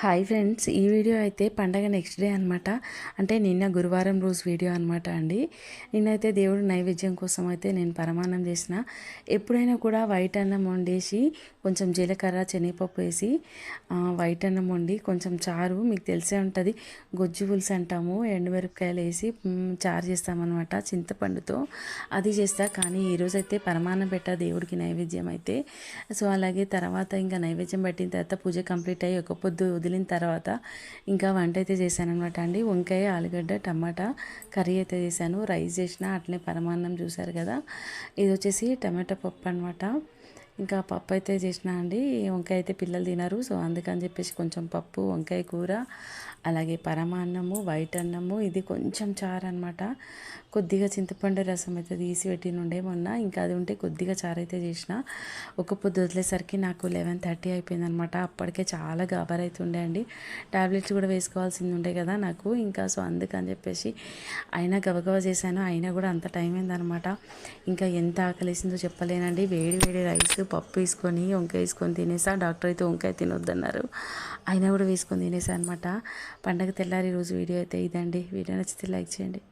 Hi friends, ఈ video అయితే పండగ నెక్స్ట్ డే అనమాట. అంటే నిన్న గురువారం రోజు వీడియో అనమాట అండి. నిన్నైతే దేవుడు నైవేద్యం కోసం అయితే నేను పరమాన్నం చేసిన. ఎప్పుడైనా కూడా వైట్ అన్నం వండేసి కొంచెం జీలకర్ర శనగపప్పు వేసి వైట్ అన్నం వండి కొంచెం చారు, మీకు తెలిసే ఉంటుంది, గొజ్జు పులుసు అంటాము, ఎండుమిరపకాయలు వేసి చారు చేస్తామన్నమాట చింతపండుతో. అది చేస్తా. కానీ ఈరోజైతే పరమాన్నం పెట్టా దేవుడికి నైవేద్యం అయితే. సో అలాగే తర్వాత ఇంకా నైవేద్యం పెట్టిన తర్వాత పూజ కంప్లీట్ అయ్యి ఒక పొద్దు వదిలిన తర్వాత ఇంకా వంట అయితే చేశాను అనమాట అండి. వంకాయ, ఆలుగడ్డ, టమాటా కర్రీ అయితే చేశాను. రైస్ చేసిన, అట్లనే పరమాన్నం చూశారు కదా. ఇది వచ్చేసి టమాటా పప్పు అనమాట. ఇంకా పప్పు అయితే చేసిన అండి. వంకాయ అయితే పిల్లలు తినరు, సో అందుకని చెప్పేసి కొంచెం పప్పు, వంకాయ కూర, అలాగే పరమాన్నము, వైట్ అన్నము, ఇది కొంచెం చారు అనమాట. కొద్దిగా చింతపండు రసం అయితే తీసి పెట్టినుండే మొన్న, ఇంకా అది ఉంటే కొద్దిగా చారు అయితే చేసిన. ఒక పొద్దు వదిలేసరికి నాకు 11:30 అయిపోయిందనమాట. అప్పటికే చాలా గాబర్ అవుతుండే అండి. టాబ్లెట్స్ కూడా వేసుకోవాల్సింది ఉండే కదా నాకు, ఇంకా సో అందుకని చెప్పేసి అయినా గబగబా చేశాను. అయినా కూడా అంత టైం అయిందనమాట. ఇంకా ఎంత ఆకలేసిందో చెప్పలేనండి. వేడి వేడి రైస్, పప్పు వేసుకొని వంకాయ వేసుకొని తినేసా. డాక్టర్ అయితే వంకాయ తినొద్దన్నారు, అయినా కూడా వేసుకొని తినేసా అనమాట. పండగ తెల్లారి రోజు వీడియో అయితే ఇదండి. వీడియో నచ్చితే లైక్ చేయండి.